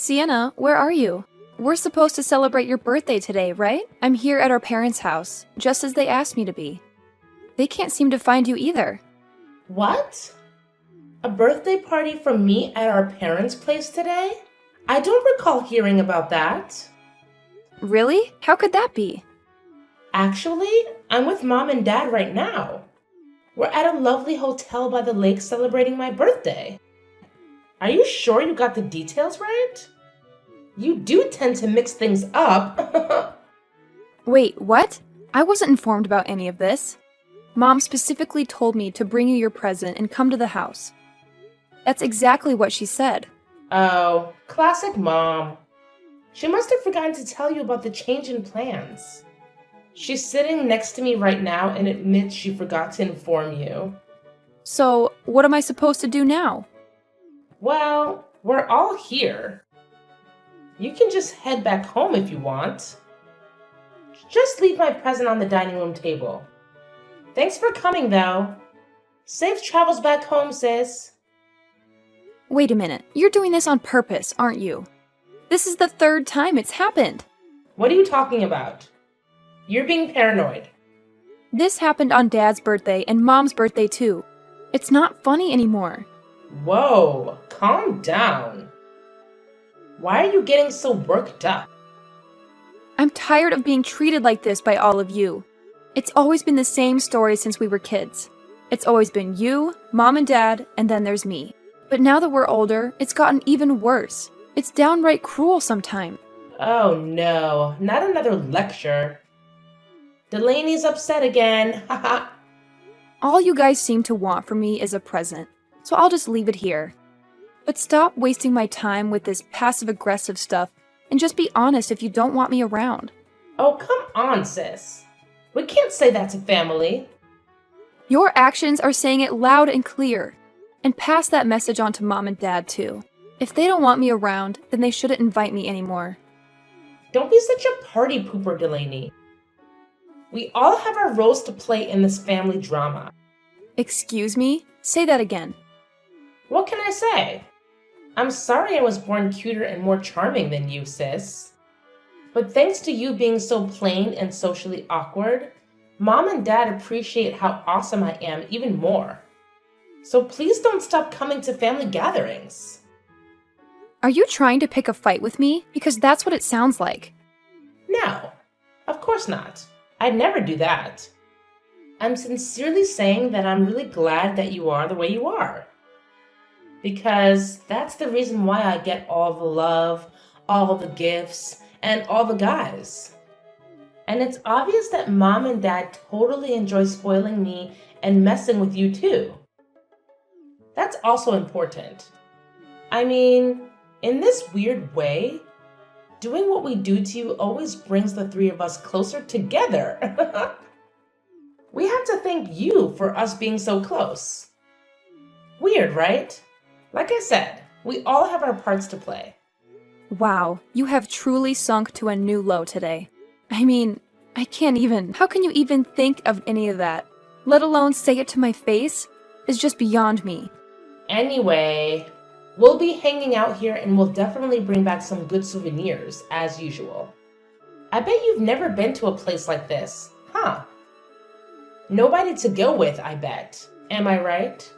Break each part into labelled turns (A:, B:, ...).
A: Sienna, where are you? We're supposed to celebrate your birthday today, right? I'm here at our parents' house, just as they asked me to be. They can't seem to find you either.
B: What? A birthday party for me at our parents' place today? I don't recall hearing about that.
A: Really? How could that be?
B: Actually, I'm with mom and dad right now. We're at a lovely hotel by the lake celebrating my birthday. Are you sure you got the details right? You do tend to mix things up.
A: Wait, what? I wasn't informed about any of this. Mom specifically told me to bring you your present and come to the house. That's exactly what she said.
B: Oh, classic mom. She must have forgotten to tell you about the change in plans. She's sitting next to me right now and admits she forgot to inform you.
A: So, what am I supposed to do now?
B: Well, we're all here. You can just head back home if you want. Just leave my present on the dining room table. Thanks for coming, though. Safe travels back home, sis.
A: Wait a minute, you're doing this on purpose, aren't you? This is the third time it's happened.
B: What are you talking about? You're being paranoid.
A: This happened on Dad's birthday and Mom's birthday too. It's not funny anymore.
B: Whoa, calm down. Why are you getting so worked up?
A: I'm tired of being treated like this by all of you. It's always been the same story since we were kids. It's always been you, Mom and Dad, and then there's me. But now that we're older, it's gotten even worse. It's downright cruel sometimes.
B: Oh no, not another lecture. Delaney's upset again, haha.
A: All you guys seem to want from me is a present, so I'll just leave it here. But stop wasting my time with this passive-aggressive stuff and just be honest if you don't want me around.
B: Oh, come on, sis. We can't say that to family.
A: Your actions are saying it loud and clear. And pass that message on to Mom and Dad, too. If they don't want me around, then they shouldn't invite me anymore.
B: Don't be such a party pooper, Delaney. We all have our roles to play in this family drama.
A: Excuse me? Say that again.
B: What can I say? I'm sorry I was born cuter and more charming than you, sis. But thanks to you being so plain and socially awkward, Mom and Dad appreciate how awesome I am even more. So please don't stop coming to family gatherings.
A: Are you trying to pick a fight with me? Because that's what it sounds like.
B: No, of course not. I'd never do that. I'm sincerely saying that I'm really glad that you are the way you are. Because that's the reason why I get all the love, all the gifts, and all the guys. And it's obvious that Mom and Dad totally enjoy spoiling me and messing with you too. That's also important. I mean, in this weird way, doing what we do to you always brings the three of us closer together. We have to thank you for us being so close. Weird, right? Like I said, we all have our parts to play.
A: Wow, you have truly sunk to a new low today. I mean, I can't even. How can you even think of any of that? Let alone say it to my face? Is just beyond me.
B: Anyway, we'll be hanging out here and we'll definitely bring back some good souvenirs, as usual. I bet you've never been to a place like this, huh? Nobody to go with, I bet. Am I right?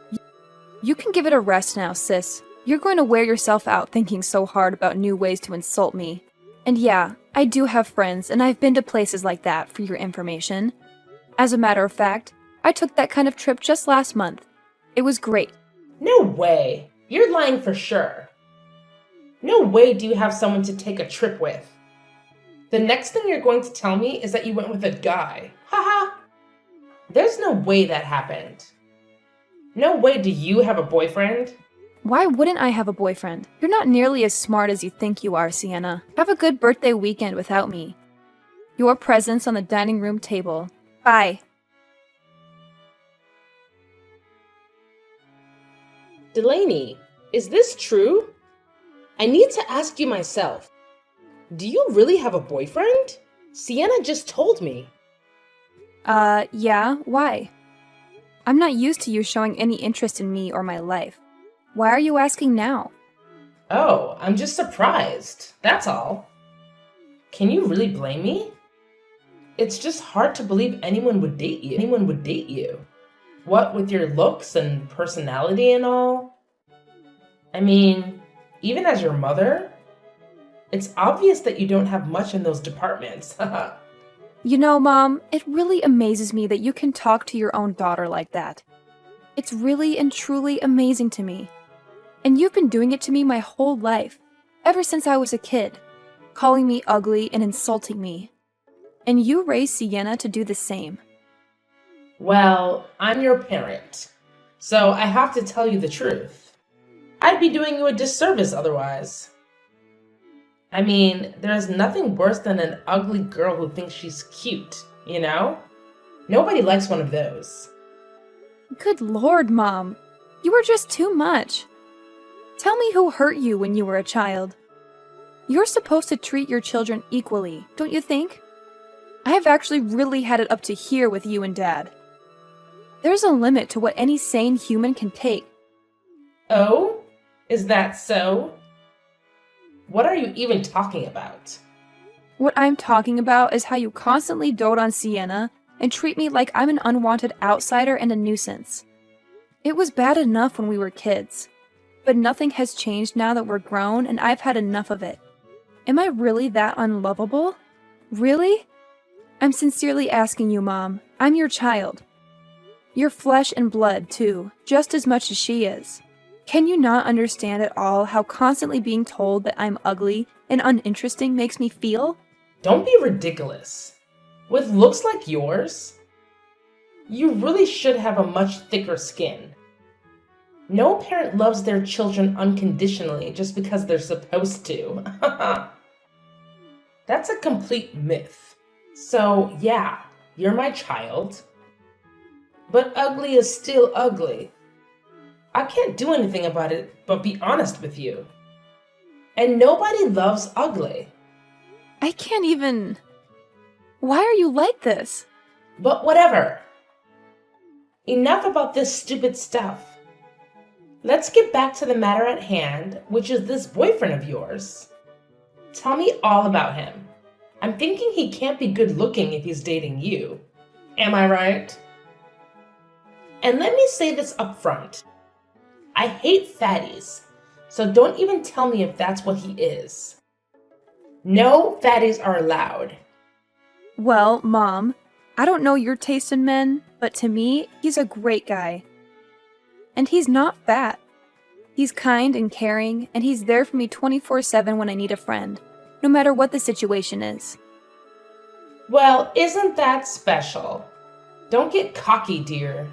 A: You can give it a rest now, sis. You're going to wear yourself out thinking so hard about new ways to insult me. And yeah, I do have friends, and I've been to places like that, for your information. As a matter of fact, I took that kind of trip just last month. It was great.
B: No way. You're lying for sure. No way do you have someone to take a trip with. The next thing you're going to tell me is that you went with a guy. Haha. There's no way that happened. No way do you have a boyfriend?
A: Why wouldn't I have a boyfriend? You're not nearly as smart as you think you are, Sienna. Have a good birthday weekend without me. Your presents on the dining room table. Bye.
B: Delaney, is this true? I need to ask you myself. Do you really have a boyfriend? Sienna just told me.
A: Yeah, why? I'm not used to you showing any interest in me or my life. Why are you asking now?
B: Oh, I'm just surprised. That's all. Can you really blame me? It's just hard to believe anyone would date you. Anyone would date you. What with your looks and personality and all? I mean, even as your mother, it's obvious that you don't have much in those departments.
A: You know, Mom, it really amazes me that you can talk to your own daughter like that. It's really and truly amazing to me. And you've been doing it to me my whole life, ever since I was a kid, calling me ugly and insulting me. And you raised Sienna to do the same.
B: Well, I'm your parent, so I have to tell you the truth. I'd be doing you a disservice otherwise. I mean, there's nothing worse than an ugly girl who thinks she's cute, you know? Nobody likes one of those.
A: Good Lord, Mom. You were just too much. Tell me who hurt you when you were a child. You're supposed to treat your children equally, don't you think? I have actually really had it up to here with you and Dad. There's a limit to what any sane human can take.
B: Oh? Is that so? What are you even talking about?
A: What I'm talking about is how you constantly dote on Sienna and treat me like I'm an unwanted outsider and a nuisance. It was bad enough when we were kids, but nothing has changed now that we're grown and I've had enough of it. Am I really that unlovable? Really? I'm sincerely asking you, Mom. I'm your child. You're flesh and blood, too, just as much as she is. Can you not understand at all how constantly being told that I'm ugly and uninteresting makes me feel?
B: Don't be ridiculous. With looks like yours, you really should have a much thicker skin. No parent loves their children unconditionally just because they're supposed to. That's a complete myth. So, yeah, you're my child. But ugly is still ugly. I can't do anything about it but be honest with you. And nobody loves ugly.
A: I can't even... Why are you like this?
B: But whatever. Enough about this stupid stuff. Let's get back to the matter at hand, which is this boyfriend of yours. Tell me all about him. I'm thinking he can't be good looking if he's dating you. Am I right? And let me say this up front. I hate fatties, so don't even tell me if that's what he is. No fatties are allowed.
A: Well, Mom, I don't know your taste in men, but to me, he's a great guy. And he's not fat. He's kind and caring, and he's there for me 24/7 when I need a friend, no matter what the situation is.
B: Well, isn't that special? Don't get cocky, dear.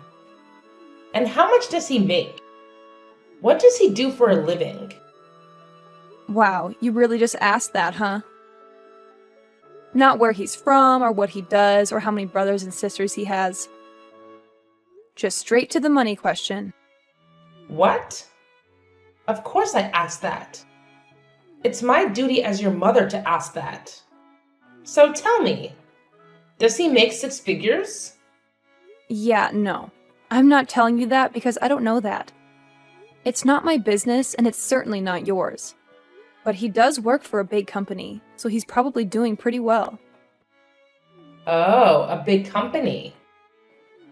B: And how much does he make? What does he do for a living?
A: Wow, you really just asked that, huh? Not where he's from, or what he does, or how many brothers and sisters he has. Just straight to the money question.
B: What? Of course I asked that. It's my duty as your mother to ask that. So tell me, does he make 6 figures?
A: Yeah, no. I'm not telling you that because I don't know that. It's not my business, and it's certainly not yours. But he does work for a big company, so he's probably doing pretty well.
B: Oh, a big company.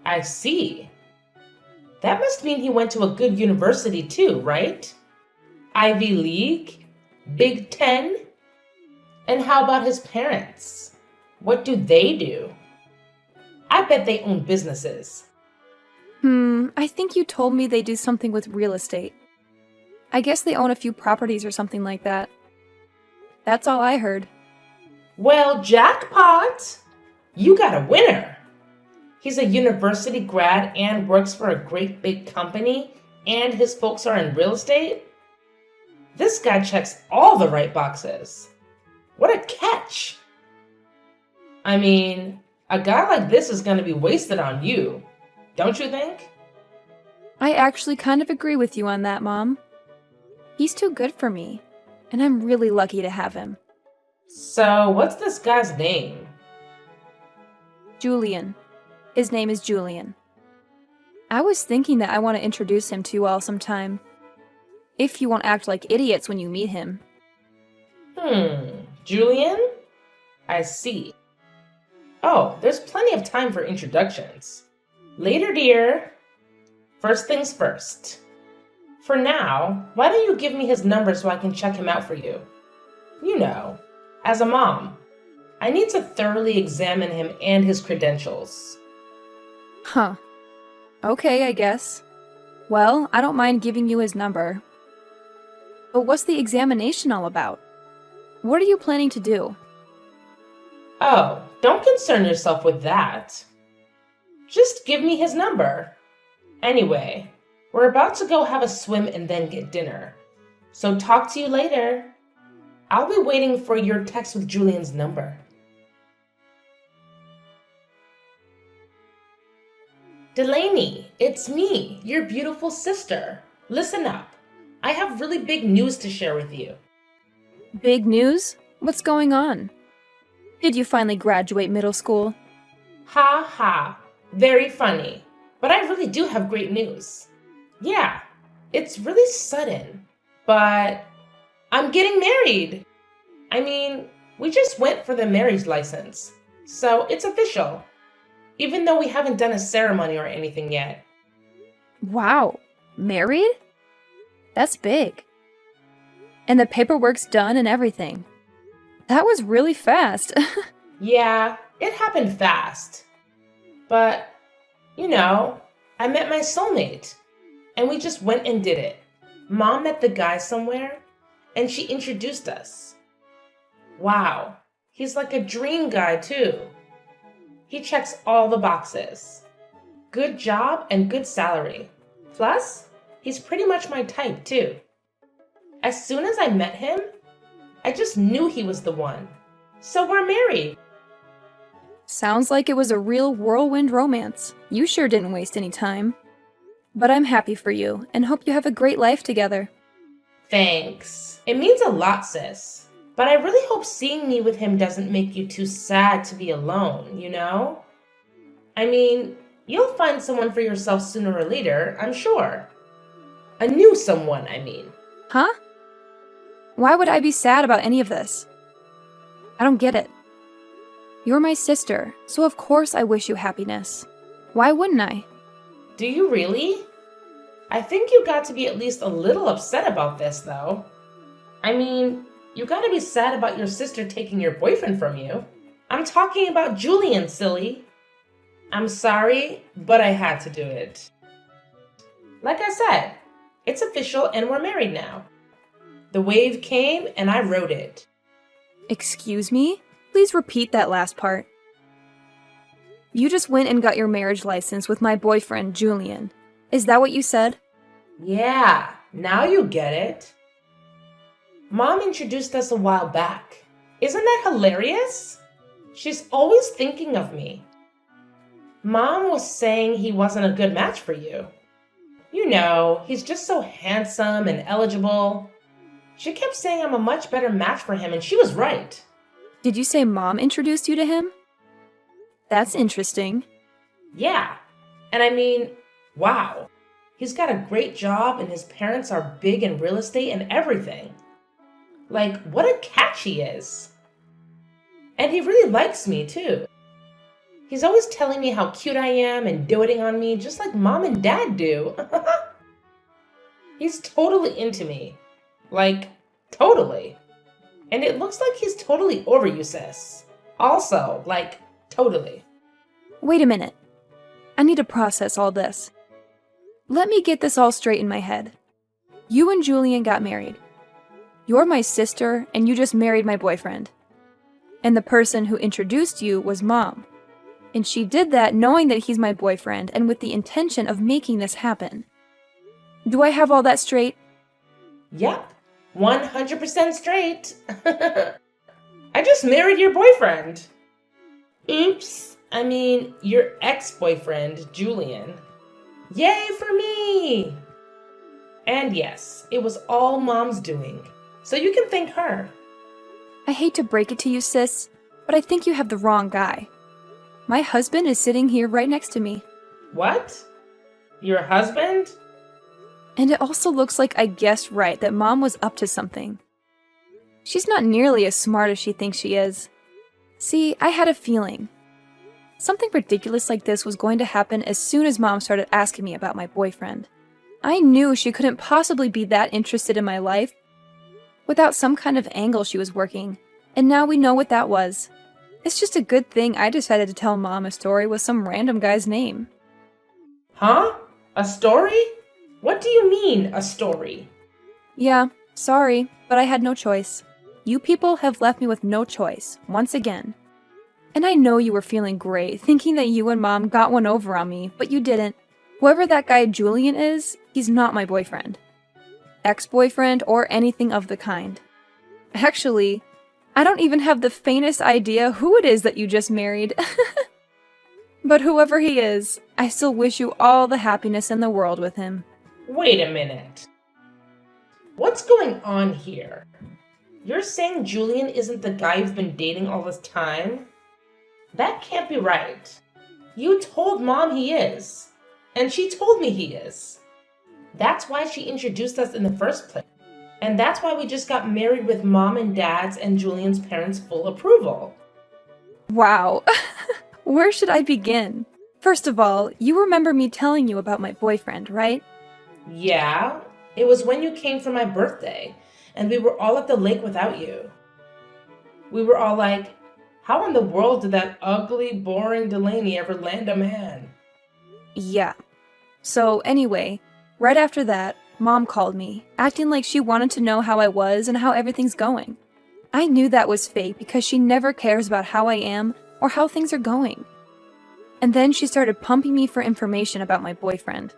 B: I see. That must mean he went to a good university too, right? Ivy League? Big Ten? And how about his parents? What do they do? I bet they own businesses.
A: I think you told me they do something with real estate. I guess they own a few properties or something like that. That's all I heard.
B: Well, jackpot! You got a winner! He's a university grad and works for a great big company, and his folks are in real estate? This guy checks all the right boxes. What a catch! I mean, a guy like this is going to be wasted on you, don't you think?
A: I actually kind of agree with you on that, Mom. He's too good for me, and I'm really lucky to have him.
B: So, what's this guy's name?
A: Julian. His name is Julian. I was thinking that I want to introduce him to you all sometime. If you won't act like idiots when you meet him.
B: Julian? I see. Oh, there's plenty of time for introductions. Later, dear. First things first. For now, why don't you give me his number so I can check him out for you? You know, as a mom, I need to thoroughly examine him and his credentials.
A: Huh. Okay, I guess. Well, I don't mind giving you his number. But what's the examination all about? What are you planning to do?
B: Oh, don't concern yourself with that. Just give me his number. Anyway, we're about to go have a swim and then get dinner. So talk to you later. I'll be waiting for your text with Julian's number. Delaney, it's me, your beautiful sister. Listen up. I have really big news to share with you.
A: Big news? What's going on? Did you finally graduate middle school?
B: Ha ha. Very funny. But I really do have great news. Yeah, it's really sudden. But I'm getting married. I mean, we just went for the marriage license. So it's official. Even though we haven't done a ceremony or anything yet.
A: Wow, married? That's big. And the paperwork's done and everything. That was really fast.
B: Yeah, it happened fast. But, you know, I met my soulmate. And we just went and did it. Mom met the guy somewhere, and she introduced us. Wow, he's like a dream guy too. He checks all the boxes. Good job and good salary. Plus, he's pretty much my type too. As soon as I met him, I just knew he was the one. So we're married.
A: Sounds like it was a real whirlwind romance. You sure didn't waste any time. But I'm happy for you and hope you have a great life together.
B: Thanks. It means a lot, sis. But I really hope seeing me with him doesn't make you too sad to be alone, you know? I mean, you'll find someone for yourself sooner or later, I'm sure. A new someone, I mean.
A: Huh? Why would I be sad about any of this? I don't get it. You're my sister, so of course I wish you happiness. Why wouldn't I?
B: Do you really? I think you got to be at least a little upset about this, though. I mean, you gotta be sad about your sister taking your boyfriend from you. I'm talking about Julian, silly. I'm sorry, but I had to do it. Like I said, it's official and we're married now. The wave came and I rode it.
A: Excuse me? Please repeat that last part. You just went and got your marriage license with my boyfriend, Julian. Is that what you said?
B: Yeah, now you get it. Mom introduced us a while back. Isn't that hilarious? She's always thinking of me. Mom was saying he wasn't a good match for you. You know, he's just so handsome and eligible. She kept saying I'm a much better match for him, and she was right.
A: Did you say Mom introduced you to him? That's interesting.
B: Yeah, and I mean, wow. He's got a great job, and his parents are big in real estate and everything. Like, what a catch he is. And he really likes me, too. He's always telling me how cute I am and doting on me, just like Mom and Dad do. He's totally into me. Like, totally. And it looks like he's totally over you, sis. Also, like, totally.
A: Wait a minute. I need to process all this. Let me get this all straight in my head. You and Julian got married. You're my sister, and you just married my boyfriend. And the person who introduced you was Mom. And she did that knowing that he's my boyfriend and with the intention of making this happen. Do I have all that straight?
B: Yep, 100% straight. I just married your boyfriend. Oops, I mean your ex-boyfriend, Julian. Yay for me! And yes, it was all Mom's doing, so you can thank her.
A: I hate to break it to you, sis, but I think you have the wrong guy. My husband is sitting here right next to me.
B: What? Your husband?
A: And it also looks like I guessed right that Mom was up to something. She's not nearly as smart as she thinks she is. See, I had a feeling. Something ridiculous like this was going to happen as soon as Mom started asking me about my boyfriend. I knew she couldn't possibly be that interested in my life without some kind of angle she was working, and now we know what that was. It's just a good thing I decided to tell Mom a story with some random guy's name.
B: Huh? A story? What do you mean, a story?
A: Yeah, sorry, but I had no choice. You people have left me with no choice, once again. And I know you were feeling great, thinking that you and Mom got one over on me, but you didn't. Whoever that guy Julian is, he's not my boyfriend. Ex-boyfriend or anything of the kind. Actually, I don't even have the faintest idea who it is that you just married. But whoever he is, I still wish you all the happiness in the world with him.
B: Wait a minute. What's going on here? You're saying Julian isn't the guy you've been dating all this time? That can't be right. You told Mom he is. And she told me he is. That's why she introduced us in the first place. And that's why we just got married with Mom and Dad's and Julian's parents' full approval.
A: Wow. Where should I begin? First of all, you remember me telling you about my boyfriend, right?
B: Yeah, it was when you came for my birthday, and we were all at the lake without you. We were all like, how in the world did that ugly, boring Delaney ever land a man?
A: Yeah. So anyway, right after that, Mom called me, acting like she wanted to know how I was and how everything's going. I knew that was fake because she never cares about how I am or how things are going. And then she started pumping me for information about my boyfriend.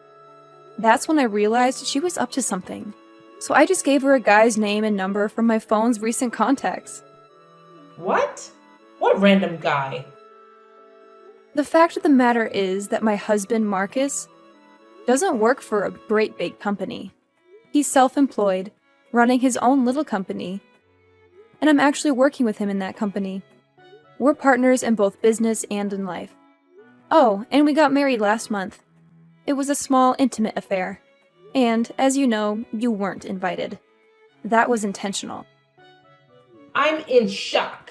A: That's when I realized she was up to something. So I just gave her a guy's name and number from my phone's recent contacts.
B: What? What random guy?
A: The fact of the matter is that my husband, Marcus, doesn't work for a great big company. He's self-employed, running his own little company, and I'm actually working with him in that company. We're partners in both business and in life. Oh, and we got married last month. It was a small, intimate affair. And, as you know, you weren't invited. That was intentional.
B: I'm in shock.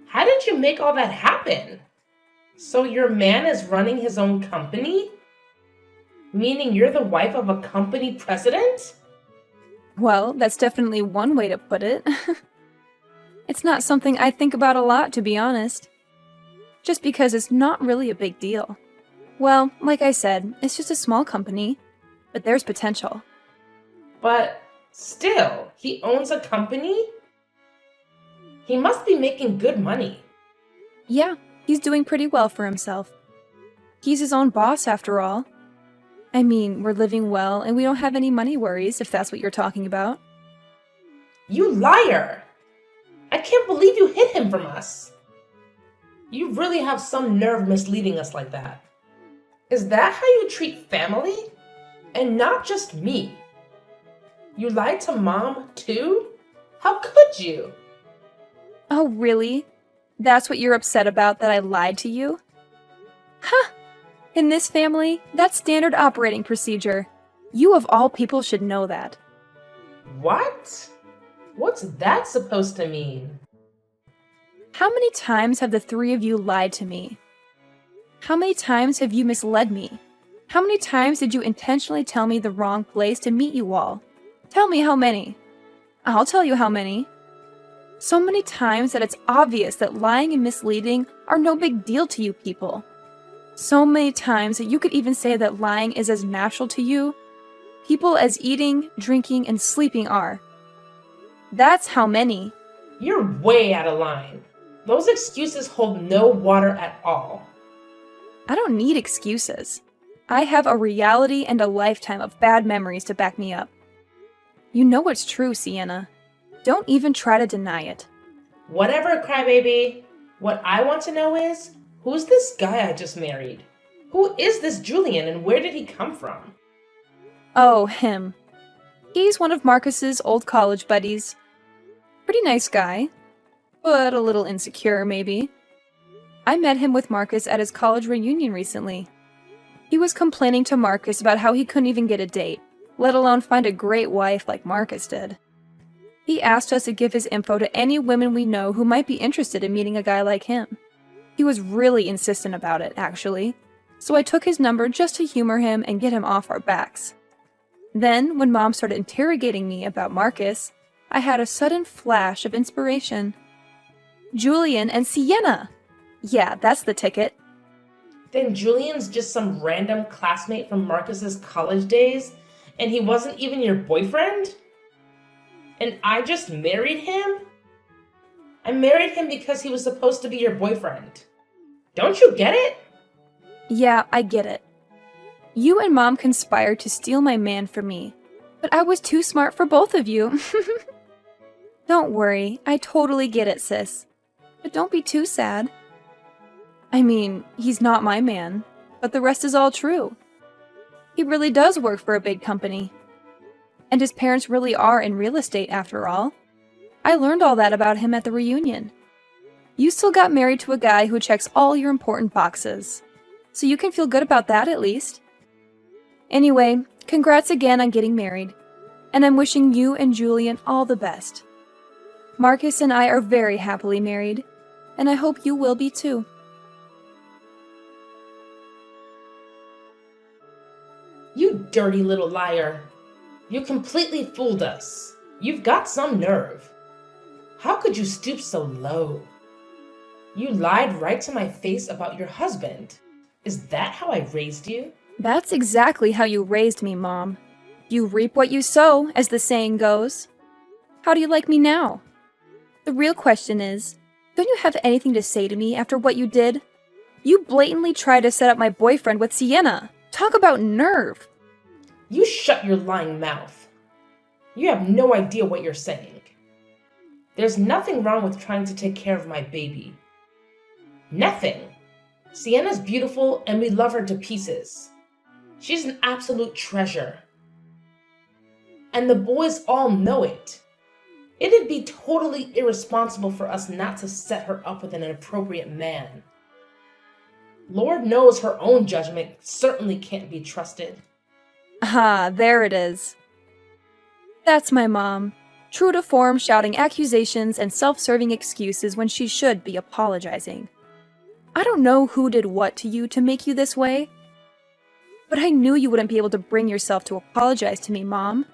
B: How did you make all that happen? So your man is running his own company? Meaning you're the wife of a company president?
A: Well, that's definitely one way to put it. It's not something I think about a lot, to be honest. Just because it's not really a big deal. Well, like I said, it's just a small company, but there's potential.
B: But still, he owns a company? He must be making good money.
A: Yeah, he's doing pretty well for himself. He's his own boss, after all. I mean, we're living well, and we don't have any money worries, if that's what you're talking about.
B: You liar! I can't believe you hid him from us. You really have some nerve misleading us like that. Is that how you treat family? And not just me. You lied to Mom, too? How could you?
A: Oh, really? That's what you're upset about, that I lied to you? Huh! In this family, that's standard operating procedure. You of all people should know that.
B: What? What's that supposed to mean?
A: How many times have the three of you lied to me? How many times have you misled me? How many times did you intentionally tell me the wrong place to meet you all? Tell me how many. I'll tell you how many. So many times that it's obvious that lying and misleading are no big deal to you people. So many times that you could even say that lying is as natural to you, people as eating, drinking, and sleeping are. That's how many.
B: You're way out of line. Those excuses hold no water at all.
A: I don't need excuses. I have a reality and a lifetime of bad memories to back me up. You know it's true, Sienna. Don't even try to deny it.
B: Whatever, crybaby. What I want to know is, who's this guy I just married? Who is this Julian and where did he come from?
A: Oh, him. He's one of Marcus's old college buddies. Pretty nice guy, but a little insecure, maybe. I met him with Marcus at his college reunion recently. He was complaining to Marcus about how he couldn't even get a date, let alone find a great wife like Marcus did. He asked us to give his info to any women we know who might be interested in meeting a guy like him. He was really insistent about it, actually, so I took his number just to humor him and get him off our backs. Then, when Mom started interrogating me about Marcus, I had a sudden flash of inspiration. Julian and Sienna! Yeah, that's the ticket.
B: Then Julian's just some random classmate from Marcus's college days, and he wasn't even your boyfriend? And I just married him? I married him because he was supposed to be your boyfriend. Don't you get it?
A: Yeah, I get it. You and Mom conspired to steal my man from me, but I was too smart for both of you. Don't worry, I totally get it, sis. But don't be too sad. I mean, he's not my man, but the rest is all true. He really does work for a big company. And his parents really are in real estate, after all. I learned all that about him at the reunion. You still got married to a guy who checks all your important boxes, so you can feel good about that at least. Anyway, congrats again on getting married, and I'm wishing you and Julian all the best. Marcus and I are very happily married, and I hope you will be too.
B: You dirty little liar. You completely fooled us. You've got some nerve. How could you stoop so low? You lied right to my face about your husband. Is that how I raised you?
A: That's exactly how you raised me, Mom. You reap what you sow, as the saying goes. How do you like me now? The real question is, don't you have anything to say to me after what you did? You blatantly tried to set up my boyfriend with Sienna. Talk about nerve.
B: You shut your lying mouth. You have no idea what you're saying. There's nothing wrong with trying to take care of my baby. Nothing. Sienna's beautiful and we love her to pieces. She's an absolute treasure. And the boys all know it. It'd be totally irresponsible for us not to set her up with an inappropriate man. Lord knows her own judgment certainly can't be trusted.
A: Ah, there it is. That's my mom. True to form, shouting accusations and self-serving excuses when she should be apologizing. I don't know who did what to you to make you this way, but I knew you wouldn't be able to bring yourself to apologize to me, Mom.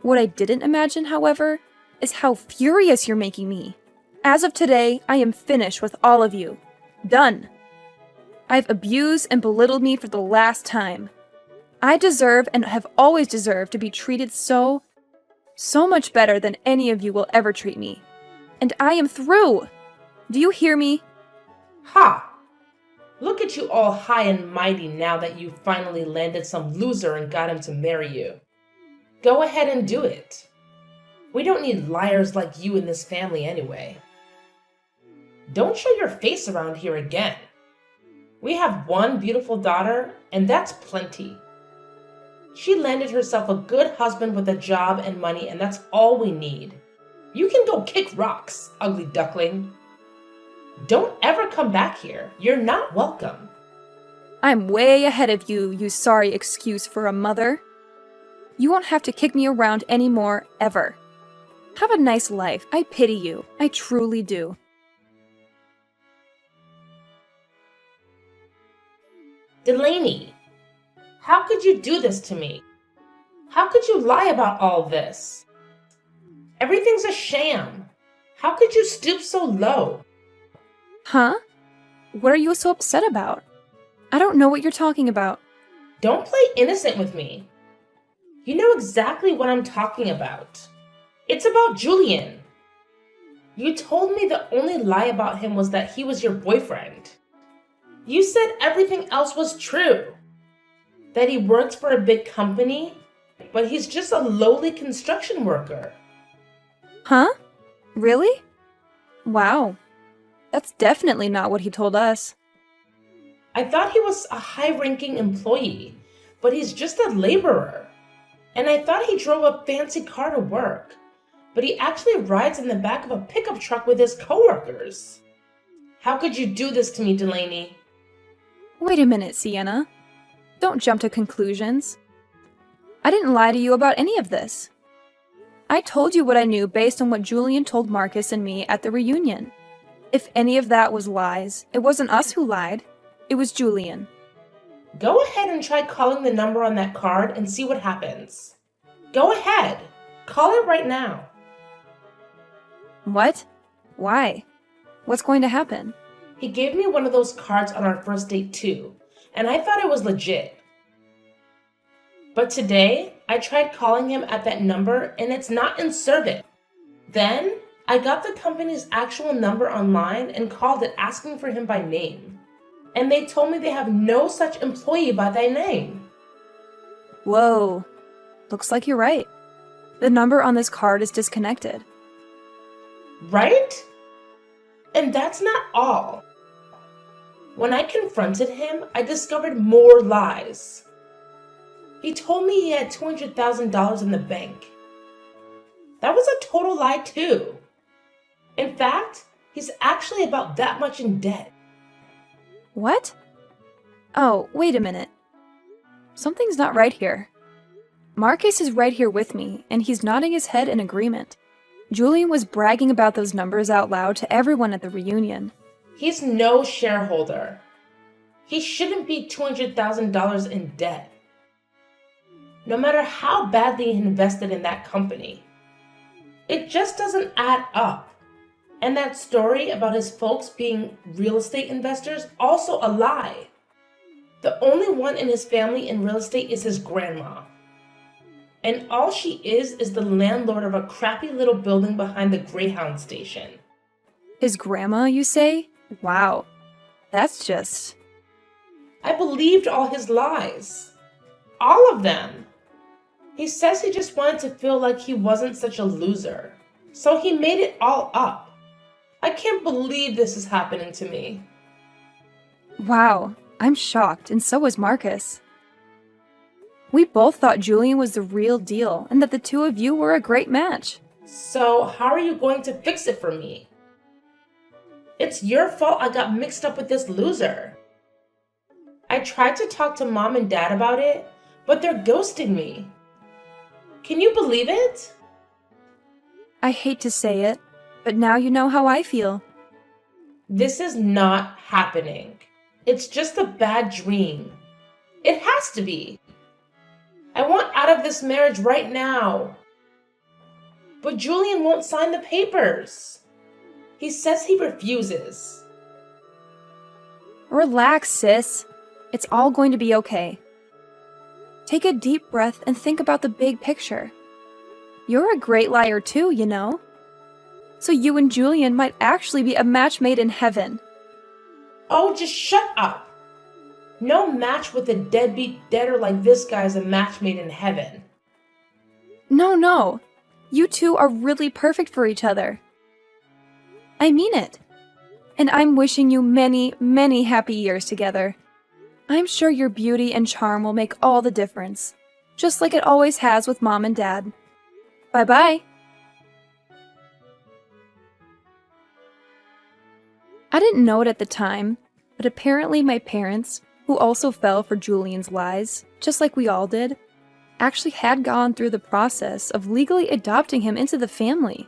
A: What I didn't imagine, however, is how furious you're making me. As of today, I am finished with all of you. Done. I've abused and belittled me for the last time. I deserve and have always deserved to be treated so much better than any of you will ever treat me. And I am through. Do you hear me?
B: Ha! Look at you all high and mighty now that you finally landed some loser and got him to marry you. Go ahead and do it. We don't need liars like you in this family anyway. Don't show your face around here again. We have one beautiful daughter, and that's plenty. She landed herself a good husband with a job and money, and that's all we need. You can go kick rocks, ugly duckling. Don't ever come back here. You're not welcome.
A: I'm way ahead of you, you sorry excuse for a mother. You won't have to kick me around anymore, ever. Have a nice life. I pity you. I truly do.
B: Delaney, how could you do this to me? How could you lie about all this? Everything's a sham. How could you stoop so low?
A: Huh? What are you so upset about? I don't know what you're talking about.
B: Don't play innocent with me. You know exactly what I'm talking about. It's about Julian. You told me the only lie about him was that he was your boyfriend. You said everything else was true. That he worked for a big company, but he's just a lowly construction worker.
A: Huh? Really? Wow. That's definitely not what he told us.
B: I thought he was a high-ranking employee, but he's just a laborer. And I thought he drove a fancy car to work, but he actually rides in the back of a pickup truck with his coworkers. How could you do this to me, Delaney?
A: Wait a minute, Sienna. Don't jump to conclusions. I didn't lie to you about any of this. I told you what I knew based on what Julian told Marcus and me at the reunion. If any of that was lies, it wasn't us who lied. It was Julian.
B: Go ahead and try calling the number on that card and see what happens. Go ahead. Call it right now.
A: What? Why? What's going to happen?
B: He gave me one of those cards on our first date too, and I thought it was legit. But today, I tried calling him at that number and it's not in service. Then, I got the company's actual number online and called it asking for him by name. And they told me they have no such employee by that name.
A: Whoa. Looks like you're right. The number on this card is disconnected.
B: Right? And that's not all. When I confronted him, I discovered more lies. He told me he had $200,000 in the bank. That was a total lie too. In fact, he's actually about that much in debt.
A: What? Oh, wait a minute. Something's not right here. Marcus is right here with me, and he's nodding his head in agreement. Julian was bragging about those numbers out loud to everyone at the reunion.
B: He's no shareholder. He shouldn't be $200,000 in debt. No matter how badly he invested in that company. It just doesn't add up. And that story about his folks being real estate investors, also a lie. The only one in his family in real estate is his grandma. And all she is the landlord of a crappy little building behind the Greyhound station.
A: His grandma, you say? Wow. That's just...
B: I believed all his lies. All of them. He says he just wanted to feel like he wasn't such a loser. So he made it all up. I can't believe this is happening to me.
A: Wow. I'm shocked, and so was Marcus. We both thought Julian was the real deal, and that the two of you were a great match.
B: So how are you going to fix it for me? It's your fault I got mixed up with this loser. I tried to talk to Mom and Dad about it, but they're ghosting me. Can you believe it?
A: I hate to say it, but now you know how I feel.
B: This is not happening. It's just a bad dream. It has to be. I want out of this marriage right now. But Julian won't sign the papers. He says he refuses.
A: Relax, sis. It's all going to be okay. Take a deep breath and think about the big picture. You're a great liar too, you know. So you and Julian might actually be a match made in heaven.
B: Oh, just shut up. No match with a deadbeat debtor like this guy is a match made in heaven.
A: No. You two are really perfect for each other. I mean it. And I'm wishing you many, many happy years together. I'm sure your beauty and charm will make all the difference, just like it always has with Mom and Dad. Bye-bye. I didn't know it at the time, but apparently my parents, who also fell for Julian's lies, just like we all did, actually had gone through the process of legally adopting him into the family.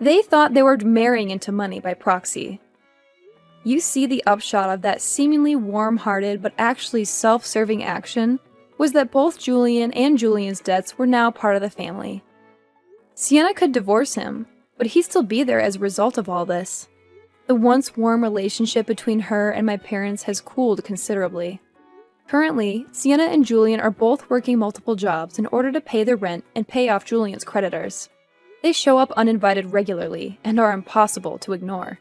A: They thought they were marrying into money by proxy. You see, the upshot of that seemingly warm-hearted but actually self-serving action was that both Julian and Julian's debts were now part of the family. Sienna could divorce him, but he'd still be there as a result of all this. The once warm relationship between her and my parents has cooled considerably. Currently, Sienna and Julian are both working multiple jobs in order to pay their rent and pay off Julian's creditors. They show up uninvited regularly and are impossible to ignore.